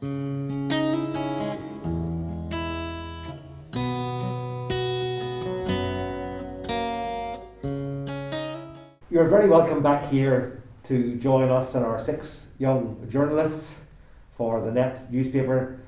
You're very welcome back here to join us and our 6 young journalists for the Net newspaper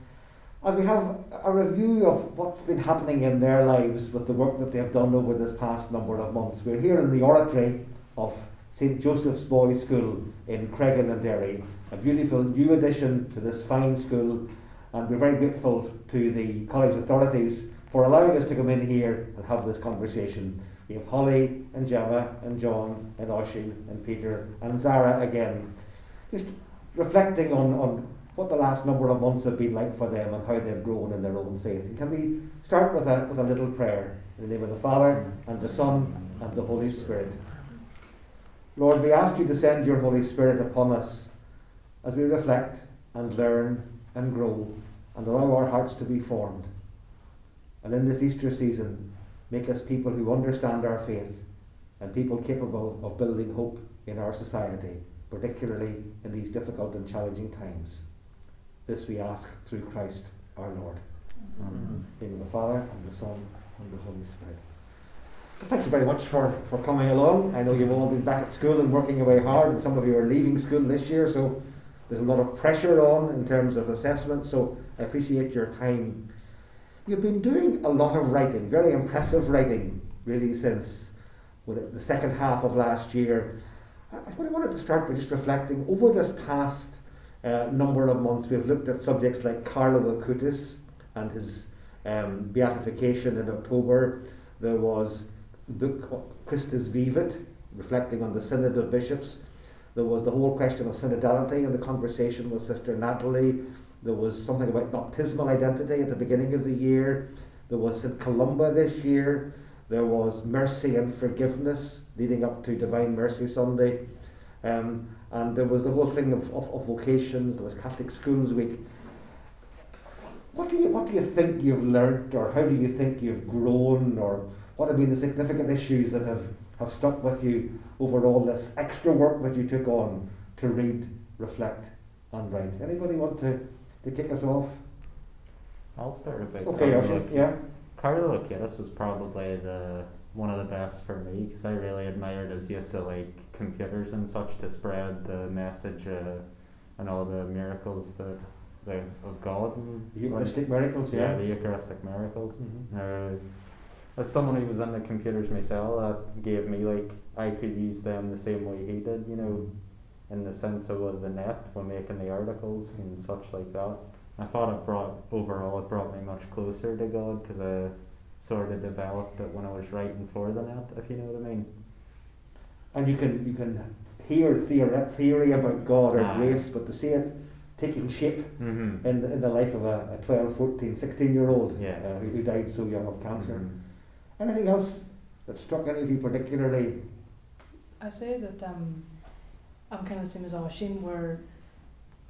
as we have a review of what's been happening in their lives with the work that they've done over this past number of months. We're here in the oratory of St Joseph's Boys' School in Cregan and Derry, a beautiful new addition to this fine school, and we're very grateful to the college authorities for allowing us to come in here and have this conversation. We have Holly and Gemma and John and Oisin and Peter and Zara again, just reflecting on what the last number of months have been like for them and how they've grown in their own faith. And can we start with a little prayer in the name of the Father and the Son and the Holy Spirit. Lord, we ask you to send your Holy Spirit upon us as we reflect and learn and grow and allow our hearts to be formed. And in this Easter season, make us people who understand our faith and people capable of building hope in our society, particularly in these difficult and challenging times. This we ask through Christ our Lord. Amen. In the name of the Father and the Son and the Holy Spirit. Well, thank you very much for coming along. I know you've all been back at school and working away hard, and some of you are leaving school this year, so there's a lot of pressure on in terms of assessment, so I appreciate your time. You've been doing a lot of writing, very impressive writing, really, since the second half of last year. I wanted to start by just reflecting over this past number of months. We've looked at subjects like Carlo Acutis and his beatification in October. There was the book Christus Vivit, reflecting on the Synod of Bishops. There was the whole question of synodality and the conversation with Sister Natalie. There was something about baptismal identity at the beginning of the year. There was St. Columba this year. There was mercy and forgiveness leading up to Divine Mercy Sunday. And there was the whole thing of vocations. There was Catholic Schools Week. What do you think you've learnt, or how do you think you've grown, or what have been the significant issues that have stuck with you over all this extra work that you took on to read, reflect and write? Anybody want to kick us off? I'll start a bit. Okay, Oisin, yeah. Carlo Acutis was probably one of the best for me, because I really admired his use of computers and such to spread the message and all the miracles of God. The Eucharistic miracles, yeah. Yeah, the Eucharistic miracles. Mm-hmm. As someone who was in the computers myself, that gave me I could use them the same way he did, in the sense of the net when making the articles and such like that. I thought it brought me much closer to God, because I sort of developed it when I was writing for the net, if you know what I mean. And you can hear theory about God or grace, but to see it taking shape in the life of a 12, 14, 16-year-old who died so young of cancer. Mm-hmm. Anything else that struck any of you particularly? I say that I'm kind of the same as Oisin, where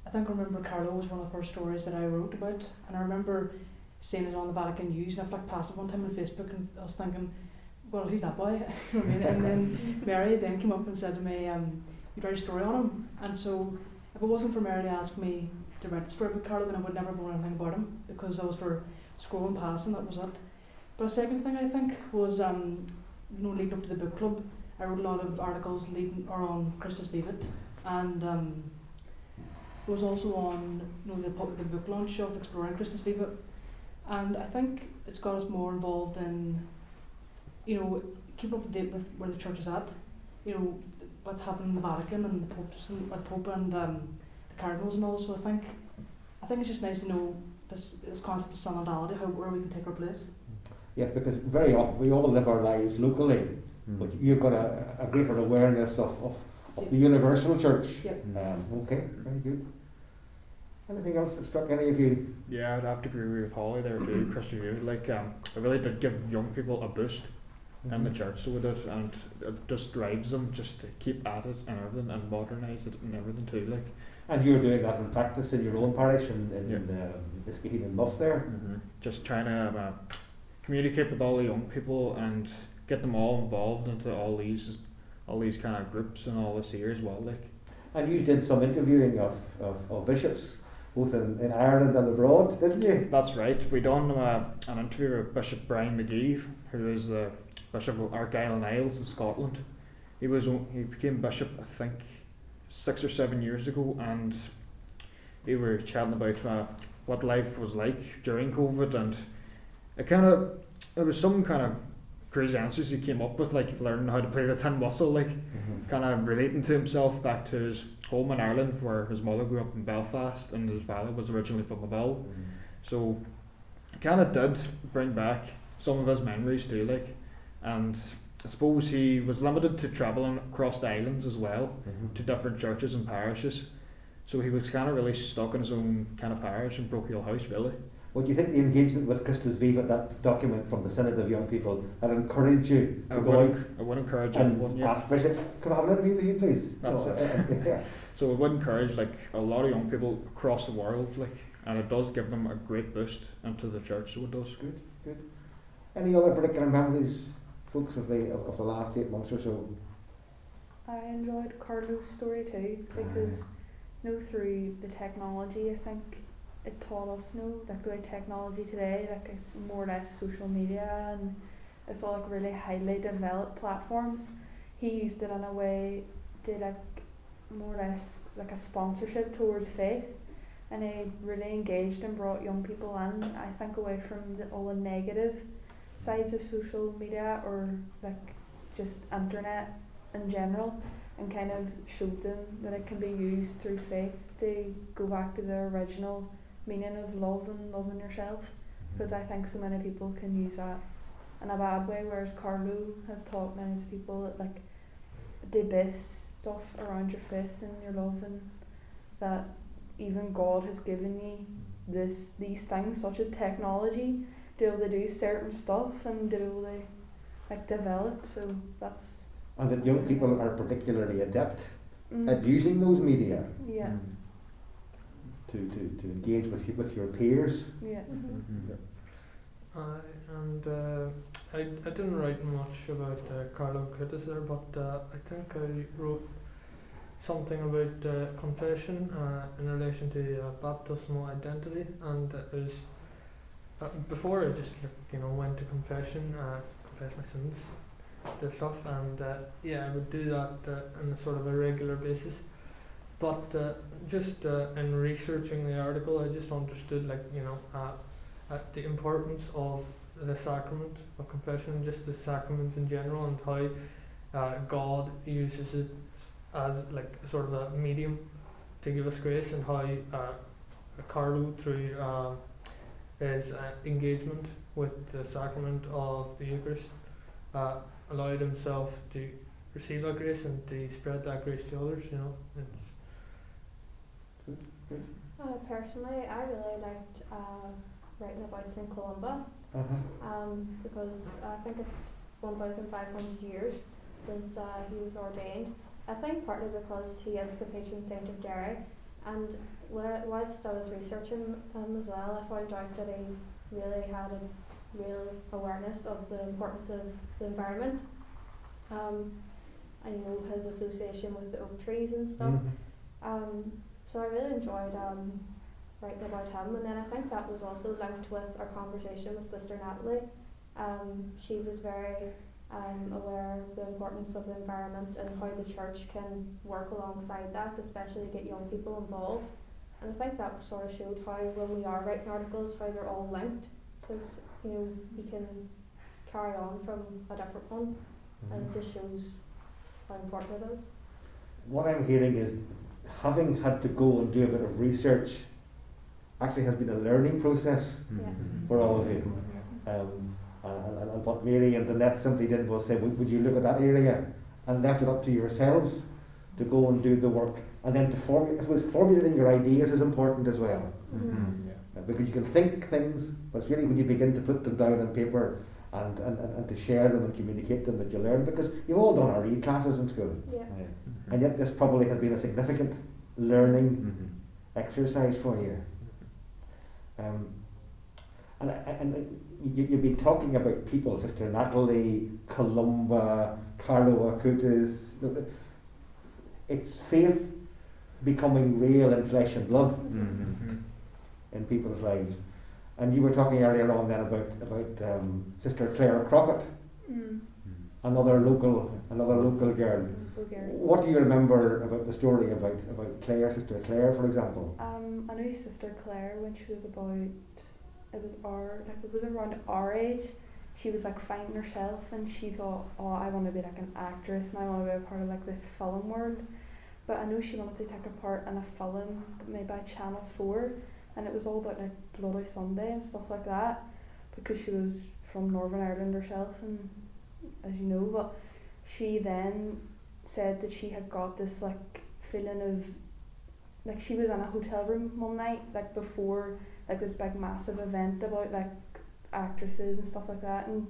I remember Carlo was one of the first stories that I wrote about, and I remember seeing it on the Vatican News, and I flicked past it one time on Facebook, and I was thinking, well, who's that boy? You know what I mean? And then Mary then came up and said to me, you'd write a story on him. And so if it wasn't for Mary to ask me to write the story about Carlo, then I would never know anything about him, because I was for scrolling past and that was it. But a second thing I think was, leading up to the book club, I wrote a lot of articles on Christus Vivit, and it was also on the book launch of Exploring Christus Vivit. And I think it's got us more involved in, keeping up to date with where the church is at, what's happening in the Vatican and the Pope and the cardinals and all. So I think it's just nice to know this concept of synodality, where we can take our place. Yes, because very often we all live our lives locally, but you've got a greater awareness of the universal church. Yep. Okay, very good. Anything else that struck any of you? Yeah, I'd have to agree with Holly there too, Christian view. It really did give young people a boost in the church, so it did, and it just drives them just to keep at it and everything, and modernise it and everything too. And you're doing that in practice in your own parish in Iskaheen and Muff there? Mm-hmm. Just trying to communicate with all the young people and get them all involved into all these kind of groups and all this here as well. And you did some interviewing of bishops. both in Ireland and abroad, didn't you? That's right. We done an interview with Bishop Brian McGee, who is the Bishop of Argyll and Isles in Scotland. He became bishop, I think, 6 or 7 years ago, and we were chatting about what life was like during COVID, and there was some kind of crazy answers he came up with, like learning how to play the tin whistle, like kind of relating to himself back to his home in Ireland, where his mother grew up in Belfast and his father was originally from Vivit. So it kind of did bring back some of his memories too, like, and I suppose he was limited to travelling across the islands as well, to different churches and parishes. So he was kind of really stuck in his own kind of parish in Brook Hill House, really. What do you think the engagement with Christus Vivit, that document from the Synod of Young People, that encouraged you to go out? I would encourage and everyone, ask Bishop, can I have an interview with you, please? That's it. Yeah. So it would encourage like a lot of young people across the world, like, and it does give them a great boost into the church. So it does. Good. Any other particular memories, folks, of the last 8 months or so? I enjoyed Carlo's story too, because through the technology, I think it taught us, like the way technology today, like it's more or less social media, and it's all like really highly developed platforms. He used it in a way, did like more or less like a sponsorship towards faith, and he really engaged and brought young people in, I think, away from all the negative sides of social media or like just internet in general, and kind of showed them that it can be used through faith to go back to the original meaning of love and loving yourself, because I think so many people can use that in a bad way, whereas Carlo has taught many people that like they base stuff around your faith and your love, and that even God has given you these things such as technology to be able to do certain stuff and to be able to like develop. So that's, and that young people are particularly adept at using those media. Yeah. To engage with your peers. Yeah. I didn't write much about Carlo Acutis there, but I think I wrote something about confession in relation to baptismal identity, and it was before I just went to confession, confess my sins, this stuff, and I would do that on a sort of a regular basis. But just in researching the article, I just understood the importance of the sacrament of confession, just the sacraments in general, and how God uses it as like sort of a medium to give us grace, and how Carlo, through his engagement with the sacrament of the Eucharist, allowed himself to receive that grace and to spread that grace to others. Personally, I really liked writing about St. Columba, because I think it's 1,500 years since he was ordained. I think partly because he is the Patron Saint of Derry, and whilst I was researching him as well, I found out that he really had a real awareness of the importance of the environment. I know his association with the oak trees and stuff. So I really enjoyed writing about him, and then I think that was also linked with our conversation with Sister Natalie. She was very aware of the importance of the environment and how the church can work alongside that, especially to get young people involved. And I think that sort of showed how when we are writing articles, how they're all linked, because you can carry on from a different one, and it just shows how important it is. What I'm hearing is, having had to go and do a bit of research actually has been a learning process for all of you. And what Mary and Danette simply did was say, would you look at that area, and left it up to yourselves to go and do the work, and then to formulating your ideas is important as well. Because you can think things, but it's really when you begin to put them down on paper and to share them and communicate them that you learn, because you've all done RE classes in school. And yet this probably has been a significant learning exercise for you. And you've been talking about people, Sister Natalie, Columba, Carlo, Acutis. It's faith becoming real in flesh and blood. in people's lives. And you were talking earlier on then about Sister Claire Crockett, another local girl. What do you remember about the story about Claire, Sister Claire, for example? I knew Sister Claire when she was it was around our age. She was like finding herself, and she thought, oh, I want to be like an actress, and I want to be a part of like this film world. But I know she wanted to take a part in a film made by Channel 4, and it was all about like Bloody Sunday and stuff like that, because she was from Northern Ireland herself, and as you know, but she then said that she had got this like feeling of like she was in a hotel room one night like before like this big massive event about like actresses and stuff like that, and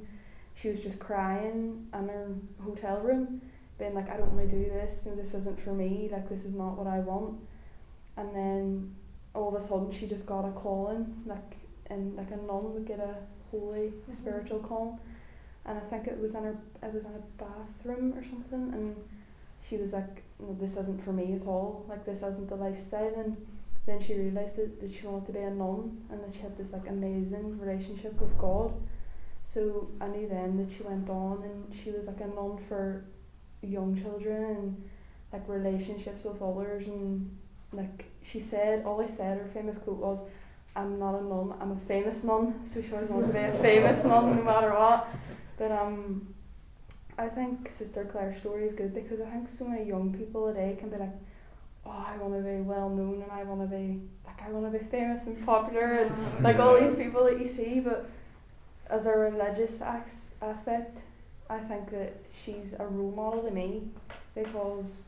she was just crying in her hotel room being like, I don't want to do this, no, this isn't for me, like this is not what I want. And then all of a sudden she just got a calling, like a nun would get a holy spiritual call, and I think it was in a bathroom or something, and she was like, no, this isn't for me at all, like this isn't the lifestyle. And then she realised that she wanted to be a nun, and that she had this like amazing relationship with God. So I knew then that she went on and she was like a nun for young children and like relationships with others, and like she said, her famous quote was, I'm not a nun, I'm a famous nun. So she always wanted to be a famous nun no matter what. But I think Sister Claire's story is good, because I think so many young people today can be like, oh, I want to be well known, and I want to be famous and popular, and like all these people that you see. But as a religious aspect, I think that she's a role model to me, because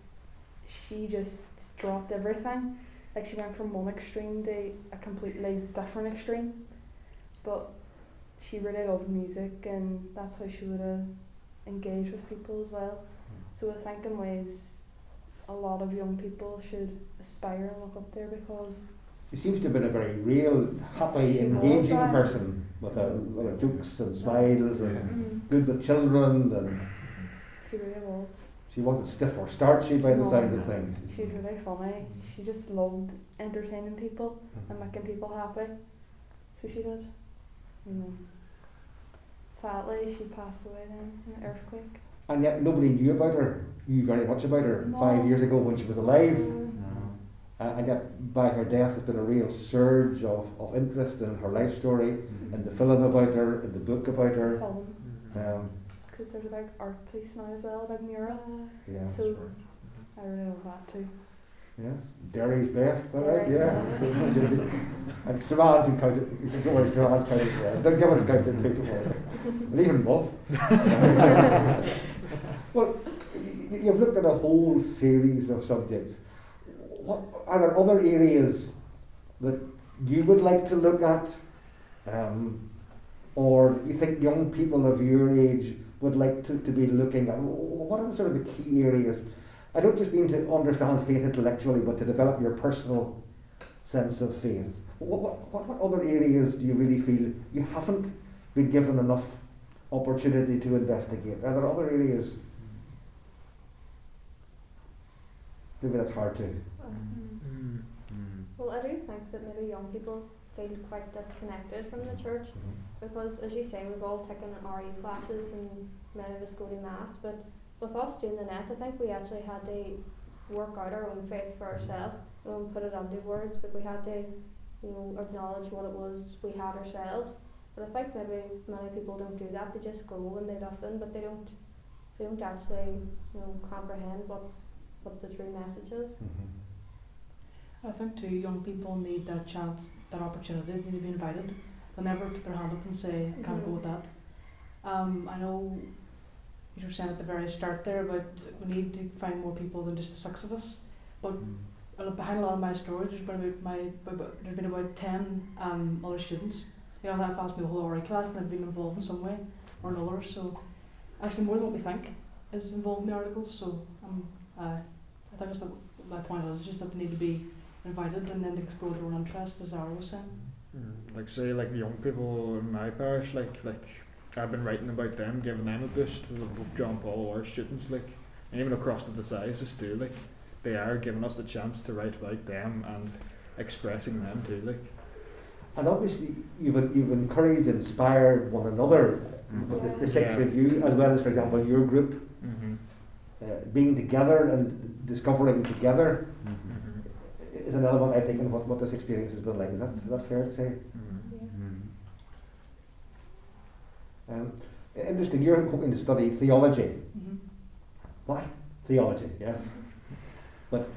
she just dropped everything. Like she went from one extreme to a completely different extreme, but she really loved music, and that's how she would have engaged with people as well. So I think in ways a lot of young people should aspire and look up there, because She seems to have been a very real, happy, engaging person with a lot of jokes and smiles and good with children. And she really was. She wasn't stiff or starchy by the sound of things. She was really funny. She just loved entertaining people and making people happy. So she did. Sadly, she passed away then in an earthquake. And yet nobody knew very much about her 5 years ago when she was alive. And yet by her death there's been a real surge of interest in her life story, in the film about her, in the book about her. Because there's a big art piece now as well, a big mural. Yeah. So I really love that too. Yes, Derry's best, all right, Derry's yeah. And Strahan's in counted, don't worry, Strahan's counted there. Don't give us counted too, don't worry. And even Muff. Well, you've looked at a whole series of subjects. What are there other areas that you would like to look at, or you think young people of your age would like to be looking at? What are the sort of the key areas? I don't just mean to understand faith intellectually, but to develop your personal sense of faith. What other areas do you really feel you haven't been given enough opportunity to investigate? Are there other areas? Maybe that's hard to. Well, I do think that maybe young people feel quite disconnected from the church, because, as you say, we've all taken RE classes and many of us go to Mass, but with us doing the net, I think we actually had to work out our own faith for ourselves. We won't put it into words, but we had to, acknowledge what it was we had ourselves. But I think maybe many people don't do that. They just go and they listen, but they don't actually, comprehend what the true message is. I think too, young people need that chance, that opportunity. They need to be invited. They'll never put their hand up and say, I can't go with that. I know you were saying at the very start there about we need to find more people than just the 6 of us. But behind a lot of my stories, there's been about 10 other students. That have asked me the whole RE class, and they've been involved in some way or another. So actually more than what we think is involved in the articles. So I think that's what my point is just that they need to be invited and then to explore their own interest, as Zara was saying. Like say, like the young people in my parish, like I've been writing about them, giving them a boost with John Paul, our students, like, and even across the dioceses too, like they are giving us the chance to write about them and expressing them too, like. And obviously you've encouraged, inspired one another with the six of you, as well as, for example, your group, being together and discovering together is an element, I think, in what this experience has been like. Is that fair to say? Interesting, you're hoping to study theology. Why? Theology, yes. But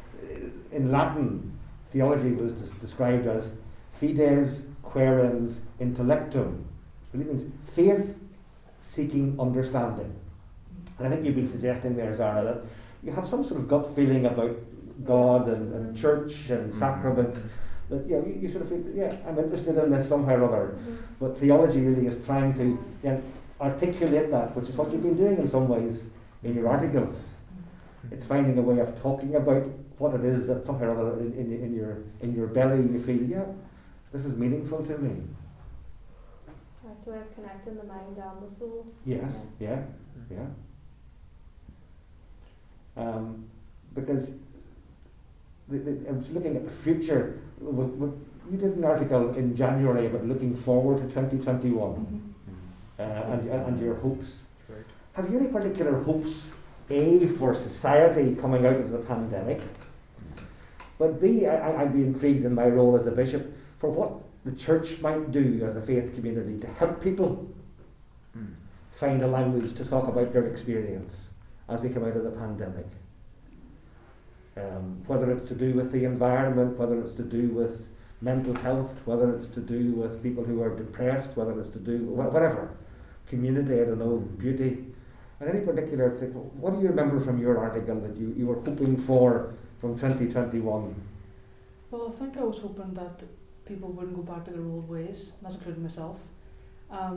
in Latin, theology was described as fides querens intellectum. It means faith seeking understanding. And I think you've been suggesting there, Zara, that you have some sort of gut feeling about God and church and sacraments, that you sort of feel, I'm interested in this somewhere or other. But theology really is trying to articulate that, which is what you've been doing in some ways in your articles. It's finding a way of talking about what it is that somewhere or other in your belly you feel, this is meaningful to me. It's a way of connecting the mind and the soul. Yes, yeah. Because I was looking at the future. You did an article in January about looking forward to 2021 and your hopes. Right. Have you any particular hopes, A, for society coming out of the pandemic, but B, I'd be intrigued in my role as a bishop for what the church might do as a faith community to help people find a language to talk about their experience as we come out of the pandemic. Whether it's to do with the environment, whether it's to do with mental health, whether it's to do with people who are depressed, whether it's to do with whatever, community, I don't know, beauty. And any particular thing, what do you remember from your article that you were hoping for from 2021? Well, I think I was hoping that people wouldn't go back to their old ways, and that's including myself. I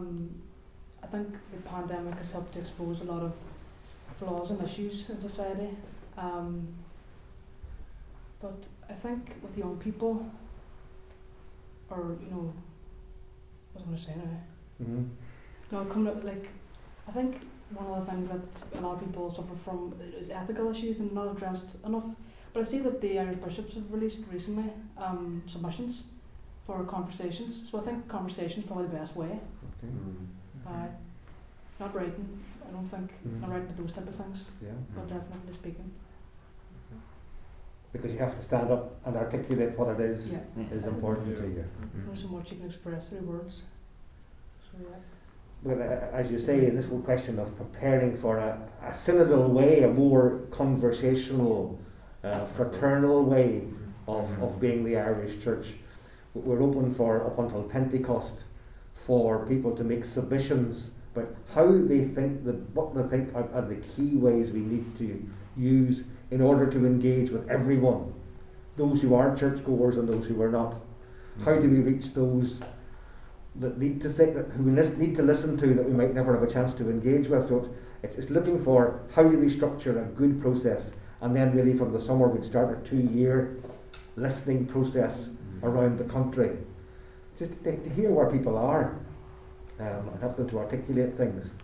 think the pandemic has helped to expose a lot of flaws and issues in society. But I think with young people, or what was I going to say now? I think one of the things that a lot of people suffer from is ethical issues and not addressed enough. But I see that the Irish bishops have released recently submissions for conversations. So I think conversation is probably the best way. Not writing, I don't think, not writing about those type of things, but definitely speaking. Because you have to stand up and articulate what it is important to you. Not so much you can express through words. So But as you say, in this whole question of preparing for a synodal way, a more conversational, fraternal way of being the Irish Church, we're open for, up until Pentecost, for people to make submissions about how they think, what they think are the key ways we need to use in order to engage with everyone, those who are churchgoers and those who are not. How do we reach those that need to say, who we need to listen to, that we might never have a chance to engage with? So it's looking for how do we structure a good process, and then really from the summer we'd start a 2-year listening process around the country, just to hear where people are and help them to articulate things.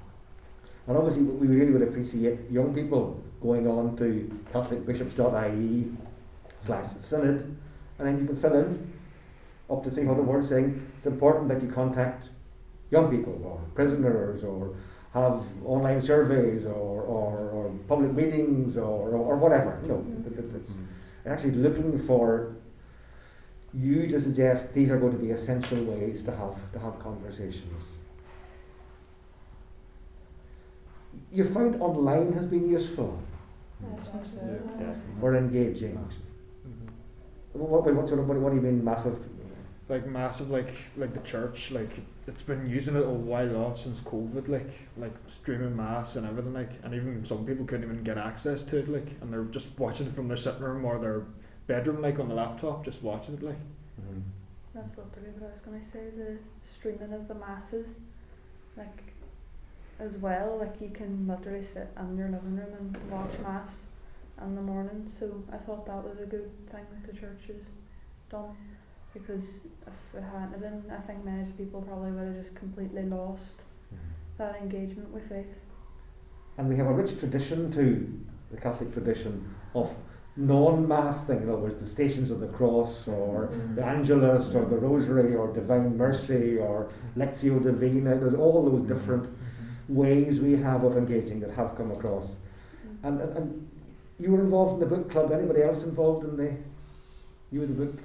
And obviously we really would appreciate young people going on to catholicbishops.ie/synod, and then you can fill in up to 300 words saying it's important that you contact young people or prisoners, or have online surveys or public meetings or whatever. It's actually looking for you to suggest these are going to be essential ways to have conversations. You find online has been useful for engaging. What do you mean massive? Like the church, it's been using it a while since COVID, like streaming mass and everything, and even some people couldn't even get access to it, and they're just watching it from their sitting room or their bedroom, on the laptop, just watching it, That's literally what I was going to say, the streaming of the masses, as well, you can literally sit in your living room and watch mass in the morning. So I thought that was a good thing that the church has done, because if it hadn't been, I think many people probably would have just completely lost that engagement with faith. And we have a rich tradition too, the Catholic tradition, of non-mass thing, in other words, the Stations of the Cross, or the Angelus, or the Rosary, or Divine Mercy, or Lectio Divina. There's all those different ways we have of engaging that have come across. And you were involved in the book club. Anybody else involved in the? You were the book.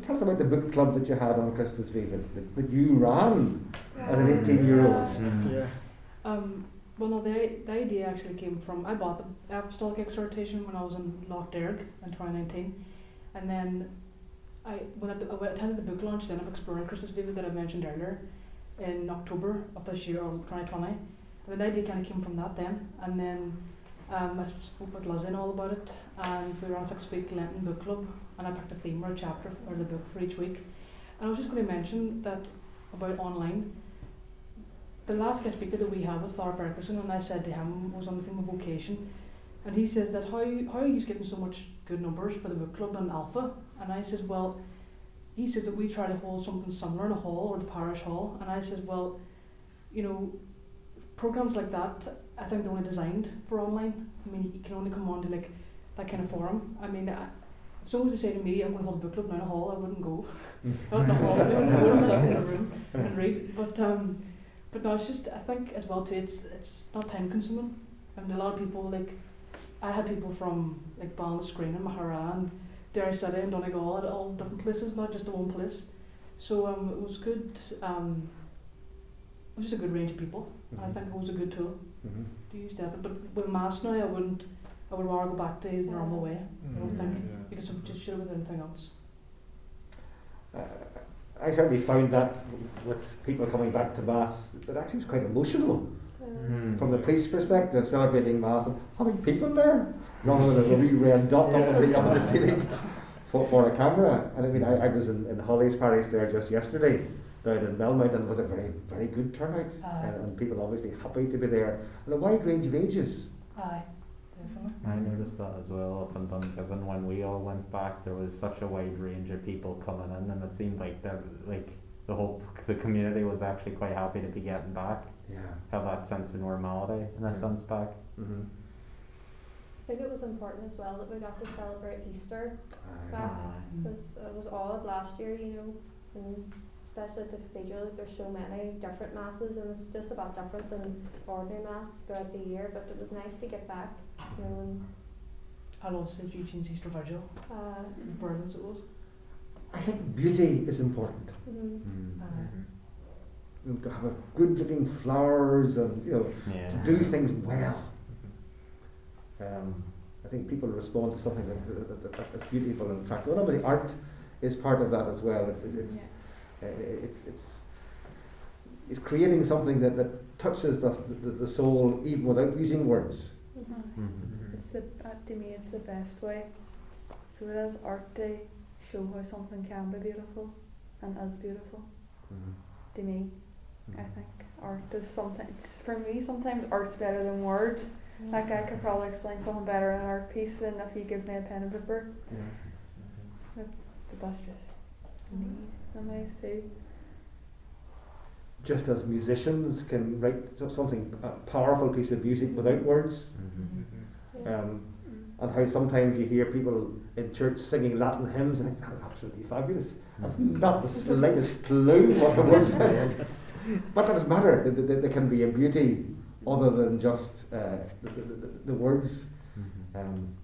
Tell us about the book club that you had on Christus Vivit that you ran as an 18-year-old. Yeah. Well, no, the idea actually came from, I bought the Apostolic Exhortation when I was in Lochderg in 2019, and then I attended the book launch then of Exploring Christus Vivit that I mentioned earlier in October of this year, or 2020, and then the idea kind of came from that then, and then I spoke with Lizzie and all about it, and we were on a 6-week Lenten book club, and I picked a theme or a chapter or the book for each week, and I was just going to mention that about online. The last guest speaker that we had was Father Ferguson, and I said to him, was on the theme of vocation, and he says that how are you getting so much good numbers for the book club and Alpha? And I says, well, he said that we try to hold something similar in a hall or the parish hall, and I says, well, you know, programs like that, I think they're only designed for online. I mean, you can only come on to like that kind of forum. I mean, if someone was to say to me, I'm going to hold a book club now in a hall, I wouldn't go. Not in a hall, I wouldn't sit in a room and read. But no, it's just, I think as well too, it's not time consuming. I mean, a lot of people, like, I had people from like Ballinascreen and Mahara and Derry City and Donegal at all different places, not just the one place. So it was good, it was just a good range of people. I think it was a good tool to use definitely. But with Mass now, I would rather go back to the normal way. I don't think you can substitute it with anything else. I certainly found that with people coming back to Mass, that actually was quite emotional from the priest's perspective, celebrating Mass and having people there, rather than a wee red dot up on the ceiling for a camera. And I mean, I was in Holly's parish there just yesterday, down in Melmount, and it was a very, very good turnout. And people obviously happy to be there, and a wide range of ages. Aye, definitely. I noticed that as well up in Dungiven. When we all went back, there was such a wide range of people coming in, and it seemed like the community was actually quite happy to be getting back. Yeah. Have that sense of normality in a sense back. I think it was important as well that we got to celebrate Easter back, because it was odd last year, you know, and especially at the cathedral, like, there's so many different masses, and it's just about different than ordinary mass throughout the year, but it was nice to get back, you know. And I love St. Eugene's Easter Vigil. Brilliant it was. I think beauty is important. You know, to have a good looking flowers and, you know, to do things well. I think people respond to something that's beautiful and attractive. And obviously art is part of that as well. It's creating something that touches the soul even without using words. It's to me it's the best way. So it is art to show how something can be beautiful and is beautiful. To me, I think art is sometimes, for me, sometimes art's better than words. Like, I could probably explain something better in an art piece than if you give me a pen and paper. But that's just me. Nice too. Just as musicians can write something, a powerful piece of music without words, and how sometimes you hear people in church singing Latin hymns and think, that's absolutely fabulous. I've not the slightest clue what the words meant. But that doesn't matter. There can be a beauty other than just the words. And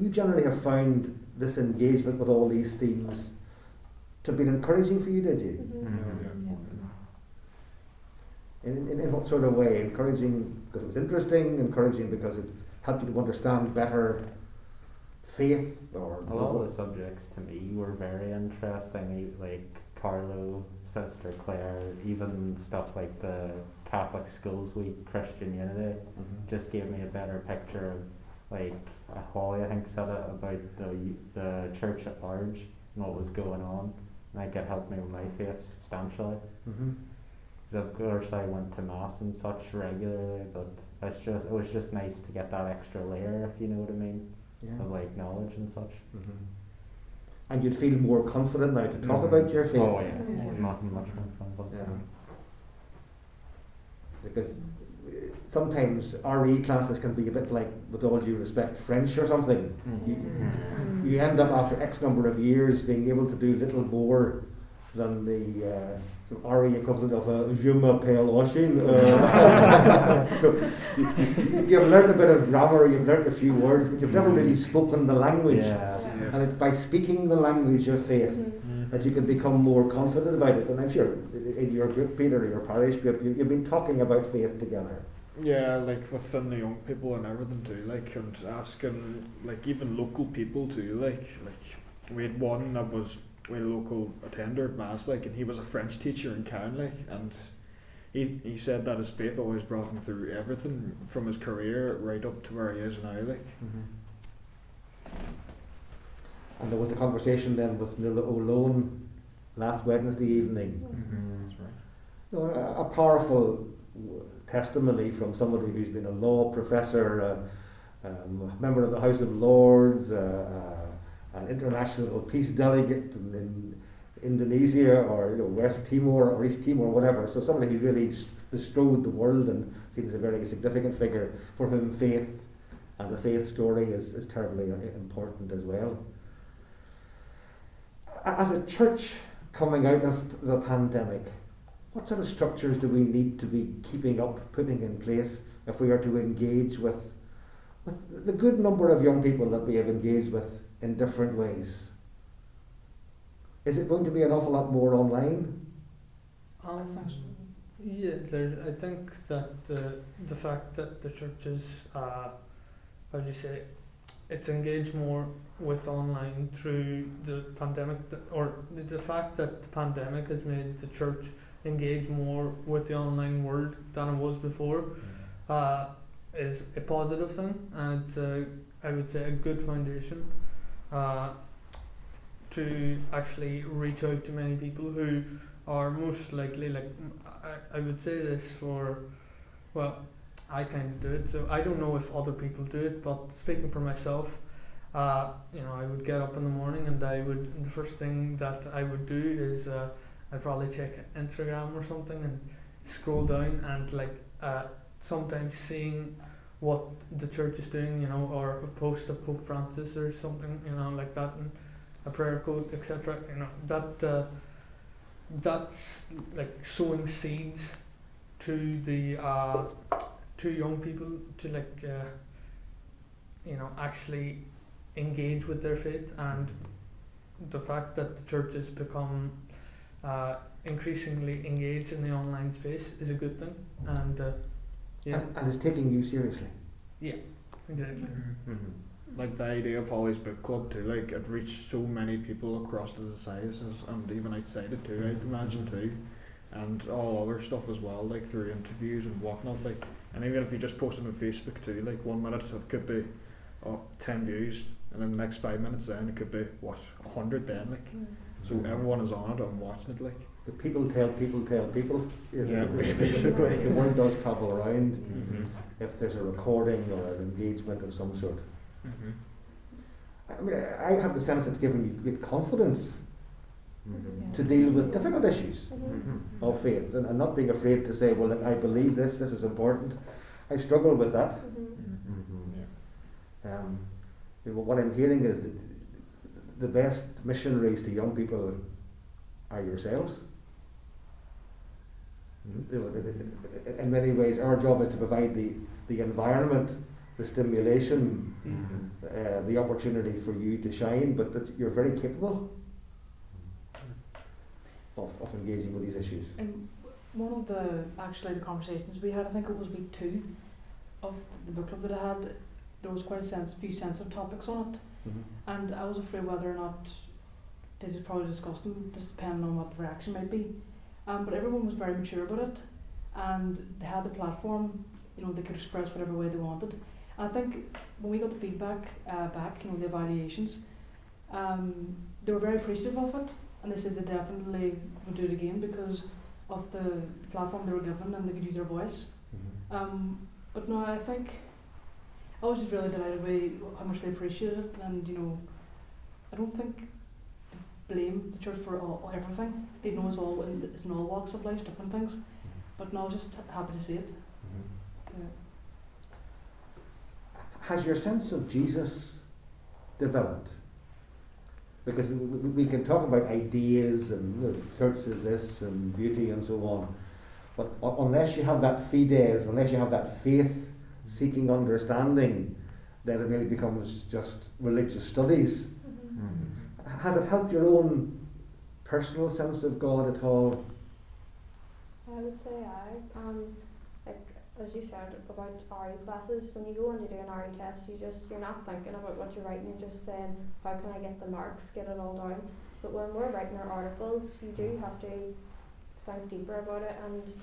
you generally have found this engagement with all these themes to have been encouraging for you, did you? In what sort of way? Encouraging because it was interesting, encouraging because it helped you to understand better faith, or a lot of the subjects to me were very interesting, like Carlo, Sister Claire, even stuff like the Catholic Schools Week, Christian Unity, just gave me a better picture of, like, Holly I think said it about the church at large and what was going on, and I think it helped me with my faith substantially. Because of course I went to Mass and such regularly, but it was just nice to get that extra layer, if you know what I mean, of like knowledge and such. And you'd feel more confident now to talk about your faith. Oh yeah, much more confident. Because sometimes RE classes can be a bit like, with all due respect, French or something. You end up after X number of years being able to do little more than the sort of RE equivalent of a Je m'appelle Oshin. You've learned a bit of grammar, you've learned a few words, but you've never really spoken the language. And it's by speaking the language of faith that you can become more confident about it. And I'm sure in your group, Peter, or your parish group, you've been talking about faith together. Yeah, like within the young people and everything too, like, and asking, like, even local people too, like we had one that was, we had a local attender at Mass, like, and he was a French teacher in Cairn, like, and he said that his faith always brought him through everything from his career right up to where he is now, like. And there was the conversation then with Nuala O'Lone last Wednesday evening. That's right. You know, a powerful testimony from somebody who's been a law professor, member of the House of Lords, an international peace delegate in Indonesia, or West Timor or East Timor, whatever. So somebody who's really bestrode the world and seems a very significant figure for whom faith and the faith story is terribly important as well. As a church coming out of the pandemic, what sort of structures do we need to be keeping up, putting in place, if we are to engage with the good number of young people that we have engaged with in different ways? Is it going to be an awful lot more online? Yeah, I think that the fact that the church is, how do you say, it's engaged more with online through the pandemic, or the fact that the pandemic has made the church engage more with the online world than it was before, is a positive thing, and it's I would say a good foundation to actually reach out to many people who are most likely, like, I would say this for, well, I kind of do it, so I don't know if other people do it, but speaking for myself, I would get up in the morning and the first thing that I would do is I'd probably check Instagram or something and scroll down and sometimes seeing what the church is doing, or a post of Pope Francis or something, like that, and a prayer quote, etc. That's like sowing seeds to the to young people to actually engage with their faith, and the fact that the church has become increasingly engaged in the online space is a good thing, and and is taking you seriously. Yeah, exactly. Like the idea of Holly's book club too, like it reached so many people across the diocese and even outside it too, I'd imagine too, and all other stuff as well, like through interviews and whatnot, like, and even if you just post it on Facebook too, like 1 minute it could be 10 views, and then the next 5 minutes then it could be 100 then, like, so everyone is on it and watching it, like. The people tell people tell people. Basically. The word does travel around if there's a recording or an engagement of some sort. I mean, I have the sense it's given you great confidence to deal with difficult issues of faith, and not being afraid to say, well, I believe this is important. I struggle with that. What I'm hearing is that the best missionaries to young people are yourselves. In many ways, our job is to provide the environment, the stimulation, the opportunity for you to shine, but that you're very capable of engaging with these issues. And one of the conversations we had, I think it was week 2 of the book club that I had, there was quite a few sensitive topics on it, and I was afraid whether or not they did probably discuss them, just depending on what the reaction might be. But everyone was very mature about it, and they had the platform, they could express whatever way they wanted. And I think when we got the feedback back, the evaluations, they were very appreciative of it, and they said they definitely would do it again because of the platform they were given and they could use their voice. But no, I think I was just really delighted by how much they appreciated it, and I don't think they blame the church for everything. They know it's in all walks of life, different things. But no, I was just happy to see it. Yeah. has your sense of Jesus developed? Because we can talk about ideas and church is this and beauty and so on, but unless you have that fides, unless you have that faith seeking understanding, then it really becomes just religious studies. Has it helped your own personal sense of God at all? I would say like as you said about RE classes, when you go and you do an RE test, you're not thinking about what you're writing, you're just saying, how can I get the marks, get it all down. But when we're writing our articles, you do have to think deeper about it, and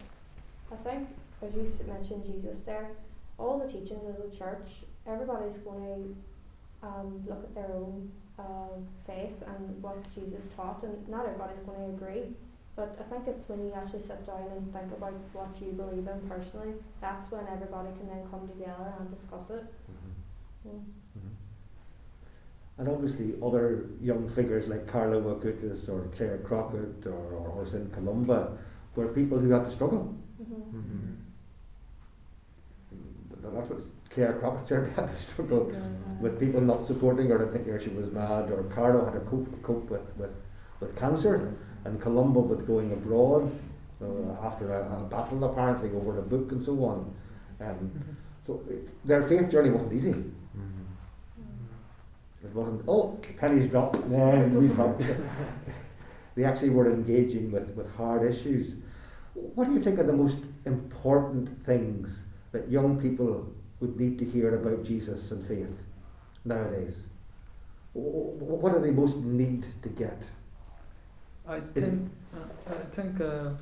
I think, as you mentioned Jesus there, all the teachings of the church, everybody's going to look at their own faith and what Jesus taught, and not everybody's going to agree. But I think it's when you actually sit down and think about what you believe in personally, that's when everybody can then come together and discuss it. And obviously other young figures like Carlo, Acutis or Claire Crockett or St. Columba were people who had to struggle. That's what Claire Crockett certainly had to struggle with people not supporting her and thinking she was mad, or Carlo had to cope with cancer, and Columba with going abroad after a battle apparently over a book and so on. So their faith journey wasn't easy. It wasn't, oh, pennies dropped, they actually were engaging with hard issues. What do you think are the most important things that young people would need to hear about Jesus and faith nowadays? What do they most need to get? I think in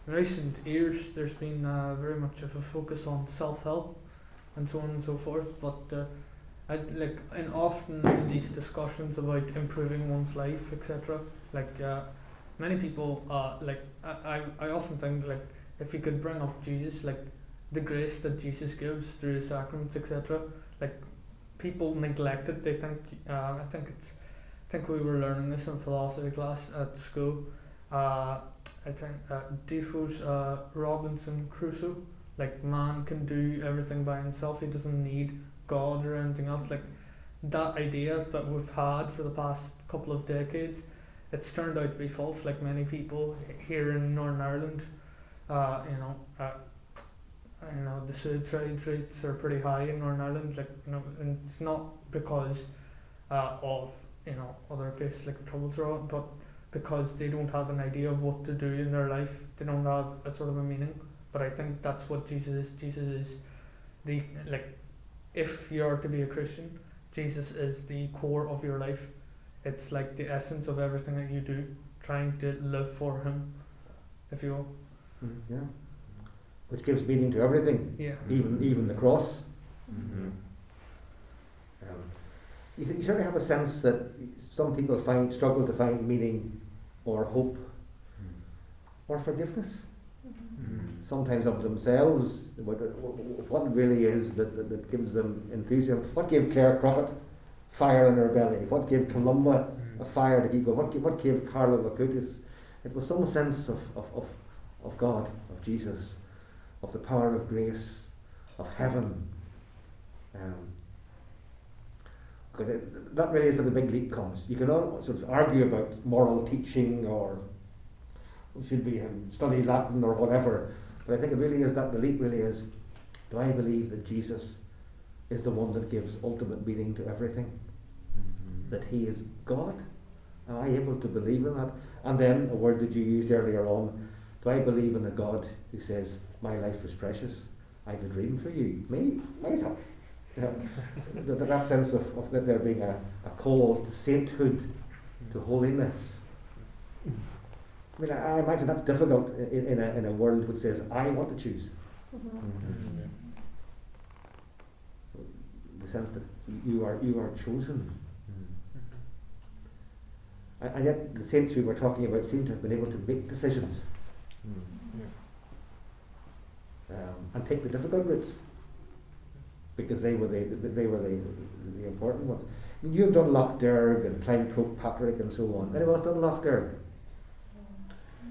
recent years there's been very much of a focus on self-help and so on and so forth, but often in these discussions about improving one's life, etc., many people I often think, like, if you could bring up Jesus, like the grace that Jesus gives through the sacraments, etc., like people neglect it. They think I think we were learning this in philosophy class at school. I think Defoe's Robinson Crusoe, like, man can do everything by himself, he doesn't need God or anything else. Like, that idea that we've had for the past couple of decades, it's turned out to be false. Like, many people here in Northern Ireland, the suicide rates are pretty high in Northern Ireland. And it's not because of other places like the Troubles are on, but because they don't have an idea of what to do in their life. They don't have a sort of a meaning. But I think that's what Jesus is. Jesus is the, if you are to be a Christian, Jesus is the core of your life. It's like the essence of everything that you do, trying to live for Him, if you will. Yeah. Which gives meaning to everything. Yeah. Even the cross. You certainly have a sense that some people struggle to find meaning or hope or forgiveness. Sometimes of themselves, what it really is that gives them enthusiasm. What gave Claire Crockett fire in her belly? What gave Columba a fire to keep going? What gave Carlo Acutis? It was some sense of God, of Jesus, of the power of grace, of heaven. Because that really is where the big leap comes. You can all sort of argue about moral teaching, or should we study Latin or whatever, but I think it really is that the leap really is, do I believe that Jesus is the one that gives ultimate meaning to everything? That He is God? Am I able to believe in that? And then, a word that you used earlier on, do I believe in a God who says, my life is precious, I have a dream for you? Me? Myself? That sense of there being a call to sainthood, to holiness. I mean, I imagine that's difficult in a world which says, I want to choose. The sense that you are chosen. And yet the saints we were talking about seem to have been able to make decisions. And take the difficult routes, because they were the important ones. I mean, you have done Loch Derg and climbed Croke Patrick and so on. Anyone else done Loch Derg?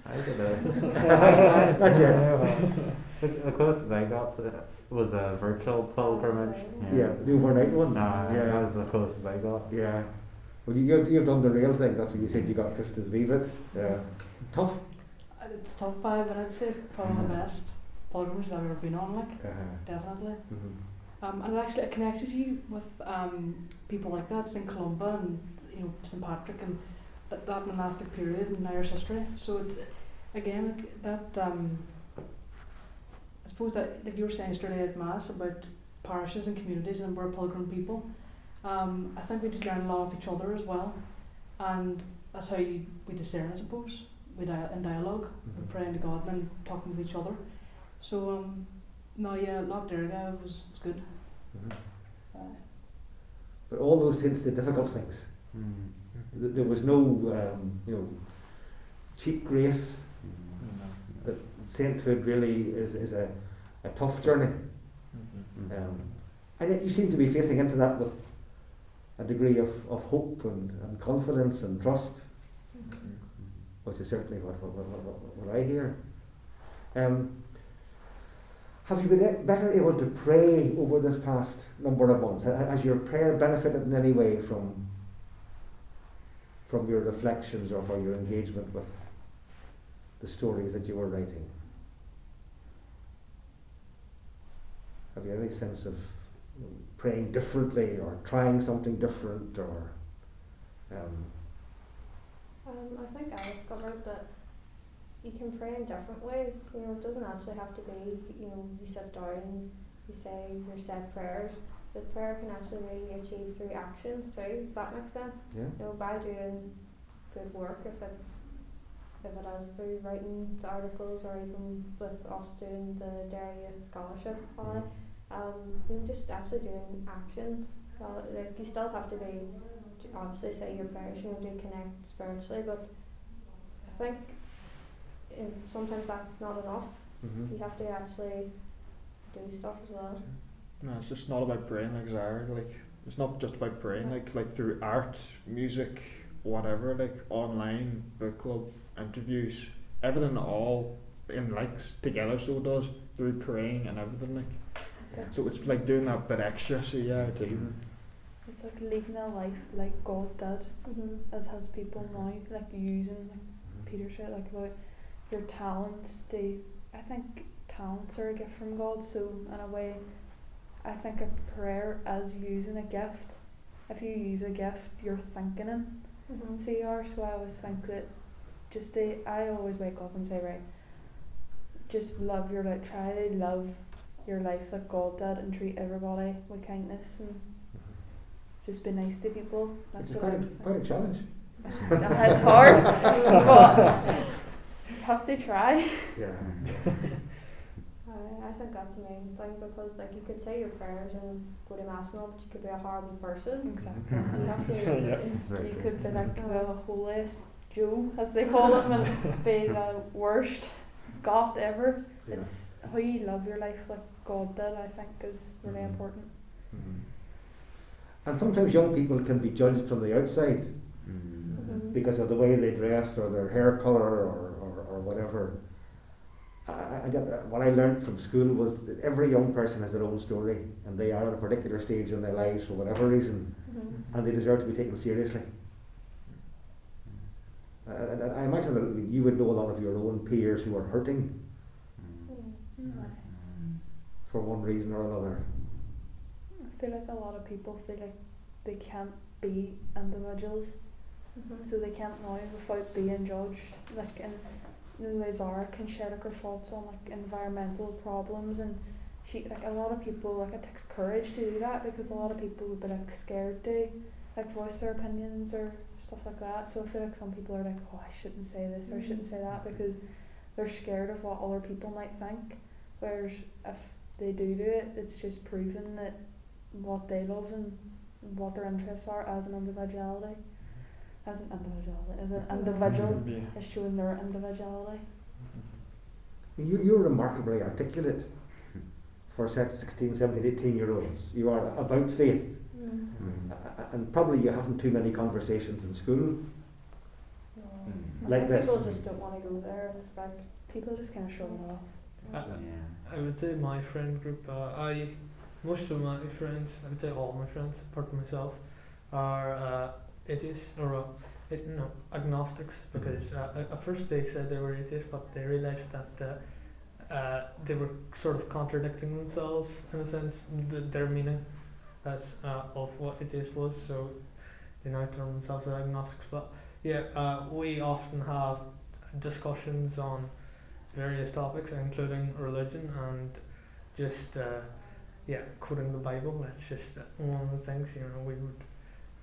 I did it. Not yet. The closest I got was a virtual pilgrimage. Yeah, the overnight one. That Yeah, was the closest I got. yeah. Well, you've done the real thing. That's what you said. You got Christus Vivit. Yeah, tough. It's tough, but I'd say it's probably the best pilgrimages I've ever been on, like, definitely. And it connects you with people like that, St. Columba and St. Patrick and that monastic period in Irish history. So again, like, that I suppose that, like you were saying yesterday at Mass about parishes and communities and we're pilgrim people. I think we just learn a lot of each other as well, and that's how we discern, I suppose. We in dialogue, we praying to God and then talking with each other. So Loch Derry was good. But all those hints to difficult things. There was no cheap grace. That sainthood really is a tough journey. And yet you seem to be facing into that with a degree of hope and confidence and trust, which is certainly what I hear. Have you been better able to pray over this past number of months? Has your prayer benefited in any way from your reflections or from your engagement with the stories that you were writing? Have you any sense of praying differently or trying something different, or I think I discovered that you can pray in different ways. It doesn't actually have to be, you sit down and you say your set prayers. The prayer can actually be achieved through actions too, if that makes sense. Yeah. By doing good work, if it is through writing the articles or even with us doing the Derry Youth Scholarship on it, just actually doing actions. Like you still have to obviously say your prayers, to connect spiritually, but I think sometimes that's not enough. You have to actually do stuff as well. No, it's just not about praying like Zara. Like, it's not just about praying. Like through art, music, whatever. Like online, book club, interviews, everything all in together. So it does through praying and everything. So it's like doing that bit extra. So yeah, too. It's like living a life like God did, as His people now, like using, like Peter said, like about your talents. I think talents are a gift from God. So in a way, I think a prayer is using a gift. If you use a gift, you're thinking in. So you are. So I always think that I always wake up and say, right, just love your life. Try to love your life like God did and treat everybody with kindness and just be nice to people. That's it's quite a challenge. It's hard, but you have to try. Yeah. I think that's the main thing, because you could say your prayers and go to Mass and all, but you could be a horrible person. Exactly. You have to. You could be like the holiest Joe, as they call him, and be the worst goth ever. Yeah. It's how you love your life like God did, I think, is really important. And sometimes young people can be judged from the outside because of the way they dress or their hair colour or whatever. What I learned from school was that every young person has their own story, and they are at a particular stage in their lives for whatever reason, and they deserve to be taken seriously. And I imagine that you would know a lot of your own peers who are hurting for one reason or another. I feel like a lot of people feel like they can't be individuals, so they can't now without being judged. Like, and Zara can share her thoughts on environmental problems, and a lot of people, it takes courage to do that, because a lot of people would be scared to voice their opinions or stuff like that. So I feel like some people are oh, I shouldn't say this or I shouldn't say that, because they're scared of what other people might think. Whereas if they do it, it's just proving that what they love and what their interests are as an individual, is showing their individuality. You're remarkably articulate for 16, 17, 18-year-olds. You are about faith. And probably you haven't too many conversations in school like this. People just don't want to go there. It's people just kind of shut it off. I would say my friend group, most of my friends, I would say all my friends, apart from myself, are atheists, or agnostics, because at first they said they were atheists, but they realised that they were sort of contradicting themselves, in a sense, their meaning of what atheist was, so they now term themselves as agnostics. But we often have discussions on various topics, including religion and just quoting the Bible. That's just one of the things. We would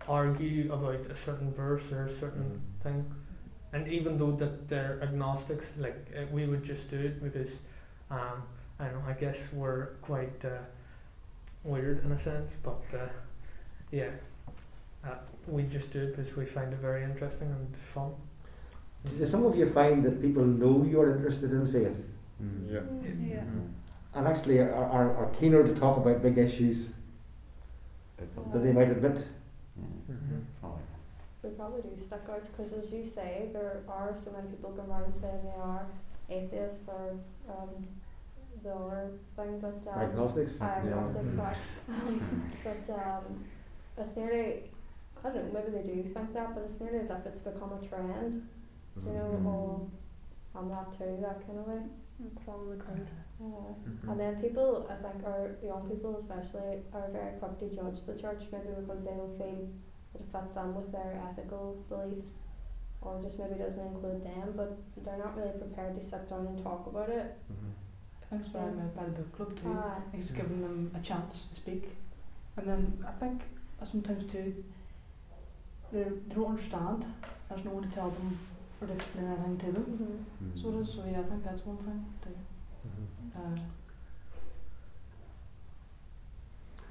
argue about a certain verse or a certain thing, and even though that they're agnostics, we would just do it because I guess we're quite weird in a sense, but we just do it because we find it very interesting and fun. Do some of you find that people know you're interested in faith? Yeah. And actually are keener to talk about big issues than they might admit? We probably do stick out, because as you say, there are so many people going around saying they are atheists or the other thing, but agnostics? Agnostics, sorry. But it's nearly, I don't know, maybe they do think that, but it's nearly as if it's become a trend. I'm that too, that kind of way. Follow the crowd. And then people, I think, our young people especially, are very quick to judge the church, maybe because they don't feel that it fits in with their ethical beliefs, or just maybe doesn't include them, but they're not really prepared to sit down and talk about it. I think that's what I meant by the book club too. It's giving them a chance to speak. And then I think sometimes too, they don't understand. There's no one to tell them or to explain anything to them. So it is. So I think that's one thing too.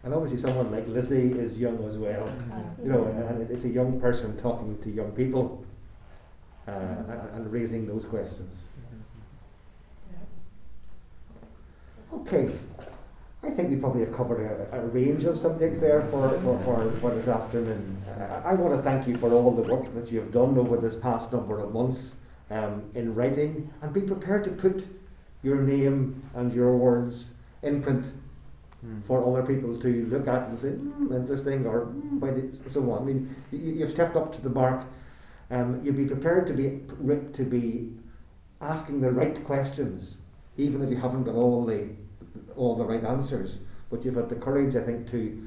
And obviously someone like Lizzie is young as well, and it's a young person talking to young people and raising those questions. Okay, I think we probably have covered a range of subjects there for this afternoon. I want to thank you for all the work that you have done over this past number of months in writing, and be prepared to put your name and your words in print for other people to look at and say, interesting, or so on. I mean, you've stepped up to the mark. You'll be prepared to be asking the right questions, even if you haven't got all the right answers. But you've had the courage, I think, to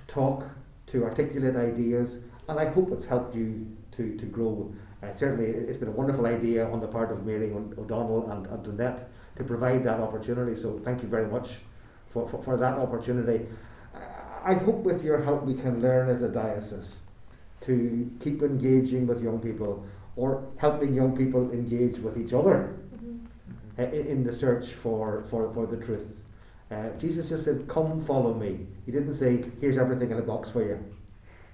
talk, to articulate ideas, and I hope it's helped you to grow. Certainly, it's been a wonderful idea on the part of Mary O'Donnell and Donette to provide that opportunity. So thank you very much for that opportunity. I hope with your help we can learn as a diocese to keep engaging with young people, or helping young people engage with each other in the search for the truth. Jesus just said, "Come, follow me." He didn't say, "Here's everything in a box for you."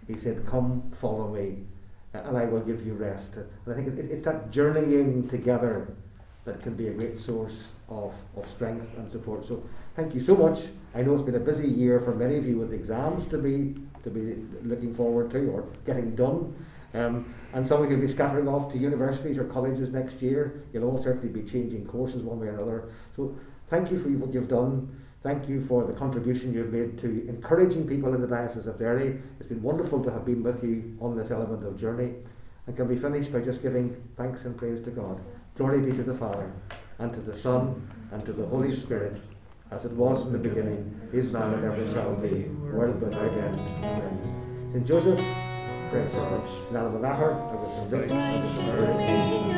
He said, "Come, follow me, and I will give you rest." And I think it's that journeying together that can be a great source of strength and support. So thank you so much. I know it's been a busy year for many of you with exams to be looking forward to or getting done. And some of you will be scattering off to universities or colleges next year. You'll all certainly be changing courses one way or another. So thank you for what you've done. Thank you for the contribution you've made to encouraging people in the Diocese of Derry. It's been wonderful to have been with you on this element of journey. And can we finish by just giving thanks and praise to God. Glory be to the Father, and to the Son, and to the Holy Spirit, as it was in the beginning, is now, and ever shall be, world without end. Amen. St. Joseph, pray for us. Now the matter, and the St. Vic, and the St. Spirit.